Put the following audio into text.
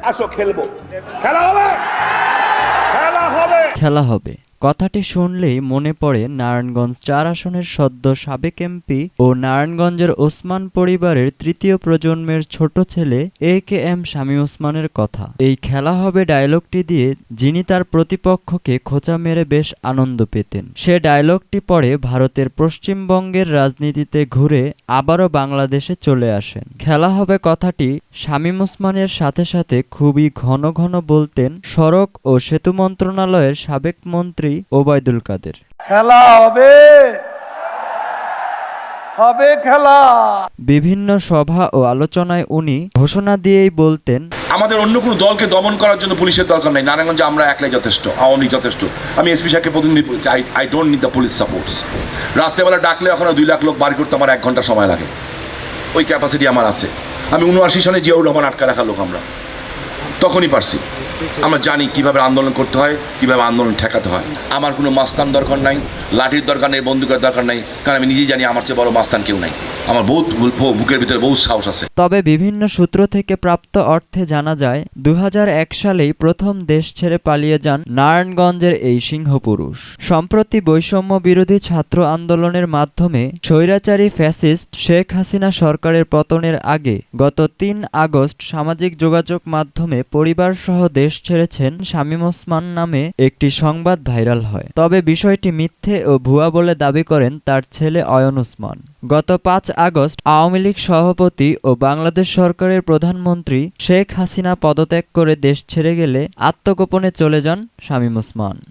আসো খেলবো, খেলা হবে, খেলা হবে, খেলা হবে কথাটি শুনলেই মনে পড়ে নারায়ণগঞ্জ ৪ আসনের সদ্য সাবেক এমপি ও নারায়ণগঞ্জের ওসমান পরিবারের তৃতীয় প্রজন্মের ছোট ছেলে AKM শামীম ওসমানের কথা। এই খেলা হবে ডায়লগটি দিয়ে যিনি তার প্রতিপক্ষকে খোঁচা মেরে বেশ আনন্দ পেতেন। সে ডায়লগটি পরে ভারতের পশ্চিমবঙ্গের রাজনীতিতে ঘুরে আবারও বাংলাদেশে চলে আসেন। খেলা হবে কথাটি শামীম ওসমানের সাথে সাথে খুবই ঘন ঘন বলতেন সড়ক ও সেতু মন্ত্রণালয়ের সাবেক মন্ত্রী ওবায়দুল কাদের। খেলা হবে, হবে খেলা। বিভিন্ন সভা ও আলোচনায় উনি ঘোষণা দিয়েই বলতেন, আমাদের অন্য কোনো দলকে দমন করার জন্য পুলিশের দরকার নাই, নারায়ণগঞ্জে আমরা একলাই যথেষ্ট, আওয়ামী লীগ যথেষ্ট। আমি এসপি সাহেবকে প্রতিনিধি বলেছি, I don't need the police supports. রাত্রেবেলা ডাকলে ওখানে 2 লাখ লোক বাড়ি করতে আমার 1 ঘন্টা সময় লাগে, ওই ক্যাপাসিটি আমার আছে। আমি 79 সনে জিয়াউর রহমান আটকা রাখার লোক, আমরা তখনই পারছি। আমরা জানি কিভাবে আন্দোলন করতে হয়, কিভাবে আন্দোলন ঠেকাতে হয়। আমার কোনো মাস্তান দরকার নাই, লাঠির দরকার নেই, বন্দুকের দরকার নাই, কারণ আমি নিজেই জানি আমার চেয়ে বড় মাস্তান কেউ নাই। আমার বহুত বুকের ভিতরে বহুত সাহস আছে। তবে বিভিন্ন সূত্র থেকে প্রাপ্ত অর্থে জানা যায় 2001 সালেই প্রথম দেশ ছেড়ে পালিয়ে যান নারায়ণগঞ্জের এই সিংহপুরুষ। সম্প্রতি বৈষম্য বিরোধী ছাত্র আন্দোলনের মাধ্যমে স্বৈরাচারী ফ্যাসিস্ট শেখ হাসিনা সরকারের পতনের আগে গত 3 আগস্ট সামাজিক যোগাযোগ মাধ্যমে পরিবারসহ দেশ ছেড়েছেন শামীম ওসমান নামে একটি সংবাদ ভাইরাল হয়। তবে বিষয়টি মিথ্যে ও ভুয়া বলে দাবি করেন তার ছেলে অয়ন ওসমান। গত 5 আগস্ট আওয়ামী লীগ সভাপতি ও বাংলাদেশ সরকারের প্রধানমন্ত্রী শেখ হাসিনা পদত্যাগ করে দেশ ছেড়ে গেলে আত্মগোপনে চলে যান শামীম ওসমান।